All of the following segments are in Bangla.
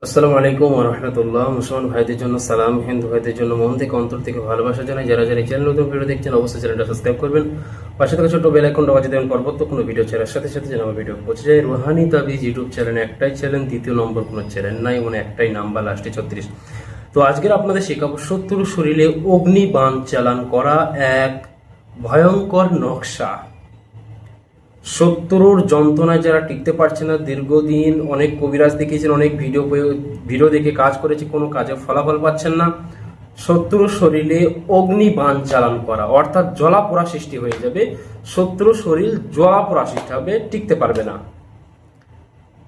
আসসালামু আলাইকুম ওয়া রাহমাতুল্লাহ। মুসলমান ভাইদের জন্য সালাম, হিন্দু ভাইদের জন্য মন থেকে অন্তর থেকে ভালোবাসা জানাই। যারা যারা এই চ্যানেল নতুন ভিডিও দেখছেন অবশ্যই চ্যানেলটা সাবস্ক্রাইব করবেন, পাশে থাকা ছোট বেল আইকনটা বাজিয়ে দেবেন পরবর্তী কোনো ভিডিও ছাড়ার সাথে সাথে যেন আমার ভিডিও পৌঁছে যায়। রুহানি তাবিজ ইউটিউব চ্যানেল একটাই চ্যানেল, দ্বিতীয় নম্বর কোনো চ্যানেল নাই, মানে একটাই নাম্বার লাস্টে 36। তো আজকের আপনাদের শেখাবো শত্রু শরীরে অগ্নিবাণ চালান করা এক ভয়ঙ্কর নকশা। শত্রুর যন্ত্রণায় যারা টিকতে পারছে না, দীর্ঘদিন অনেক কবিরাজ দেখিয়েছেন, অনেক ভিডিও দেখে কাজ করেছে, কোনো কাজে ফলাফল পাচ্ছেন না, শত্রুর শরীরে অগ্নিবাণ চালান করা অর্থাৎ জ্বলাপোড়া সৃষ্টি হয়ে যাবে। শত্রুর শরীর জ্বলাপোড়া সৃষ্টি হবে, টিকতে পারবে না।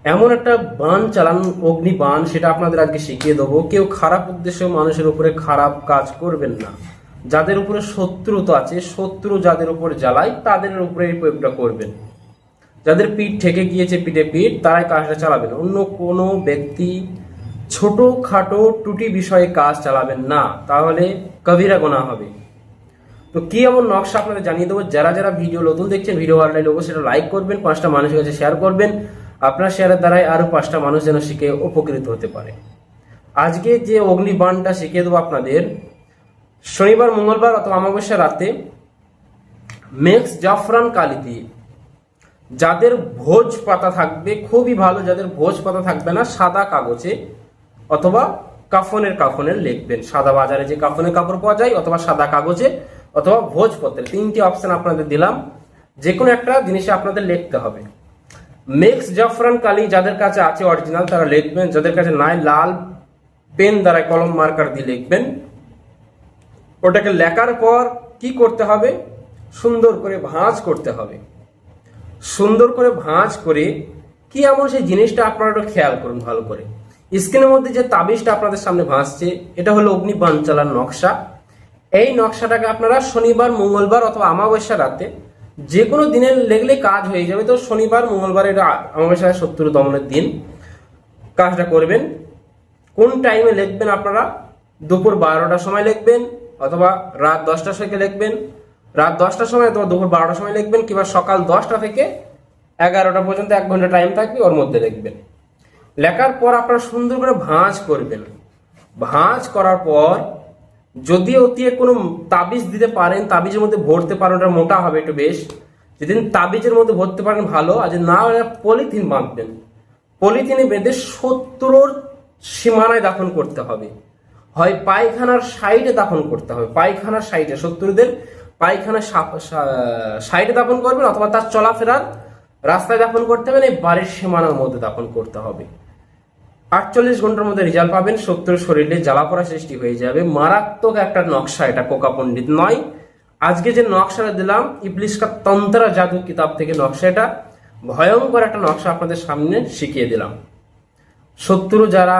এমন একটা বাণ চালান, অগ্নিবাণ, সেটা আপনাদের আজকে শিখিয়ে দেবো। কেউ খারাপ উদ্দেশ্যে মানুষের উপরে খারাপ কাজ করবেন না। যাদের উপরে শত্রুতা আছে, শত্রু যাদের উপরে জ্বালায় তাদের উপরে এই প্রয়োগটা করবেন। যাদের পিঠ ঠেকে গিয়েছে, পিঠে পিঠ, তারাই কাজটা চালাবেন। অন্য কোনো ব্যক্তি ছোট খাটো টুটি বিষয়ে কাজ চালাবেন না, তাহলে কবিরা গুনাহ হবে। তো কি এমন নকশা আপনাদের জানিয়ে দেবো। যারা যারা ভিডিও নতুন দেখছেন, ভিডিও ভালো লাগলে অবশ্যই সেটা লাইক করবেন, 5টা মানুষের কাছে শেয়ার করবেন। আপনার শেয়ারের দ্বারাই আরো 5টা মানুষ যেন শিখে উপকৃত হতে পারে। আজকে যে অগ্নিবাণটা শিখিয়ে দেবো আপনাদের, শনিবার, মঙ্গলবার অথবা অমাবস্যা রাতে মিক্স জাফরান কালি দিয়ে, যাদের ভোজ পাতা থাকবে খুবই ভালো, যাদের ভোজ পাতা থাকবে না সাদা কাগজে অথবা কাফনের লিখবেন। সাদা বাজারে যে কাফনের কাপড় পাওয়া যায়, অথবা সাদা কাগজে অথবা ভোজপত্রে, 3টি অপশন আপনাদের দিলাম, যে কোনো একটা জিনিসে আপনাদের লিখতে হবে। মিক্স জাফরান কালি যাদের কাছে আছে অরিজিনাল তারা লিখবেন, যাদের কাছে নাই লাল পেন দ্বারা কলম মার্কার দিয়ে লিখবেন। ওটাকে লেখার পর কি করতে হবে, সুন্দর করে ভাঁজ করতে হবে। সুন্দর করে ভাঁজ করে কি এমন সেই জিনিসটা আপনারা একটু খেয়াল করুন ভালো করে। স্ক্রিনের মধ্যে যে তাবিজটা আপনাদের সামনে ভাসছে, এটা হলো অগ্নিবাণ চালার নকশা। এই নকশাটাকে আপনারা শনিবার, মঙ্গলবার অথবা অমাবস্যা রাতে যে কোনো দিনে লেগলে কাজ হয়ে যাবে। তো শনিবার, মঙ্গলবার, এটা অমাবস্যা শত্রু দমনের দিন কাজটা করবেন। কোন টাইমে লিখবেন আপনারা? দুপুর 12টার সময় লিখবেন, অথবা রাত 10টার সময় লিখবেন। রাত 10টার সময় অথবা দুপুর 12টার সময় লিখবেন, কিংবা সকাল 10টা থেকে 11টা পর্যন্ত 1 ঘন্টা টাইম থাকবে, ওর মধ্যে লিখবেন। লেখার পর আপনারা সুন্দর করে ভাঁজ করবেন। ভাঁজ করার পর যদি অতি কোনো তাবিজ দিতে পারেন, তাবিজের মধ্যে ভরতে পারেন, ওটা মোটা হবে একটু বেশ। যেদিন তাবিজের মধ্যে ভরতে পারেন ভালো, আর যদি না পলিথিন বাঁধবেন। পলিথিনে বেঁধে শত্রুর সীমানায় দাফন করতে হবে। হয় পায়খানার সাইডে দাফন করতে হবে, পায়খানার সাইডে, শত্রুদের পায়খানার সাইডে দাফন করবেন, অথবা তার চলাফেরার রাস্তায় দাফন করতে হবে। এই বাড়ির সীমানার মধ্যে দাফন করতে হবে। 48 ঘন্টার মধ্যে রেজাল্ট পাবেন। শত্রুর শরীরে জ্বালাপোড়া সৃষ্টি হয়ে যাবে। মারাত্মক একটা নকশা এটা, কোকা পণ্ডিত নয়। আজকে যে নকশাটা দিলাম, ইবলিস কা তন্ত্র জাদু কিতাব থেকে নকশা, এটা ভয়ঙ্কর একটা নকশা আপনাদের সামনে শিখিয়ে দিলাম। শত্রু যারা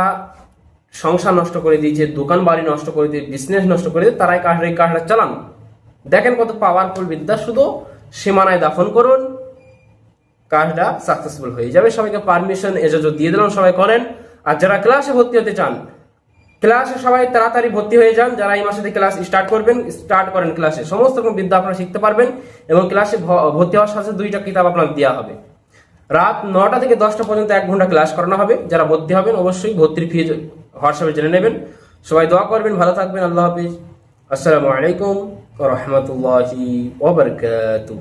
সংসার নষ্ট করে দিয়েছে, দোকান বাড়ি নষ্ট করে দিয়ে, বিজনেস নষ্ট করে দিয়ে, তারাই এই কাজটা চালান। দেখেন কত পাওয়ারফুল বিদ্যা। শুধু সীমানায় দাফন করুন, কাজটা সাকসেসফুল হয়ে যাবে। সবাইকে পারমিশন এজাজত দিয়ে দিলাম, সবাই করেন। আর যারা ক্লাসে ভর্তি হতে চান, ক্লাসে সবাই তাড়াতাড়ি ভর্তি হয়ে যান। যারা এই মাসে ক্লাস স্টার্ট করবেন, স্টার্ট করেন ক্লাসে। সমস্ত রকম বিদ্যা আপনারা শিখতে পারবেন, এবং ক্লাসে ভর্তি হওয়ার সাথে 2টা কিতাব আপনার দেওয়া হবে। রাত 9টা থেকে 10টা পর্যন্ত 1 ঘন্টা ক্লাস করানো হবে। যারা ভর্তি হবেন অবশ্যই ভর্তির ফি হোয়াটসঅ্যাপে জেনে নেবেন। সবাই দোয়া করবেন, ভালো থাকবেন। আল্লাহ হাফিজ। আসসালামু আলাইকুম ওয়া রাহমাতুল্লাহি ওয়া বারাকাতুহু।